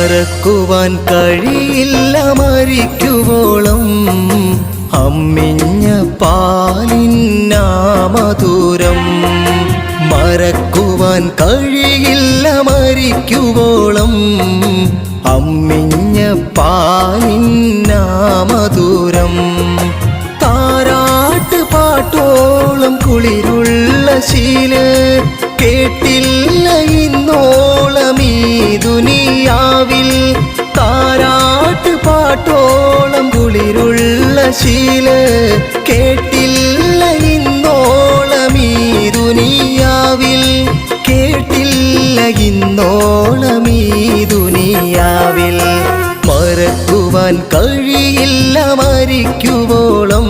മറക്കുവാൻ കഴിയില്ല മരിക്കുവോളം അമ്മിഞ്ഞ പാലിന്നാമധുരം. മറക്കുവാൻ കഴിയില്ല മരിക്കുവോളം അമ്മിഞ്ഞ പാലിന്നാമധുരം. താരാട്ട് പാട്ടോളം കുളിരുള്ള ശീല് കേട്ടില്ല ഇന്നോളം ഈ ദുനിയാവിൽ. താരാട്ട് പാട്ടോളം കുളിരുള്ള ശീല് കേട്ടില്ല ഇന്നോളം ഈ ദുനിയാവിൽ. കേട്ടില്ല ഇന്നോളം ഈ ദുനിയാവിൽ. മറക്കുവാൻ കഴിയില്ല മരിക്കുവോളം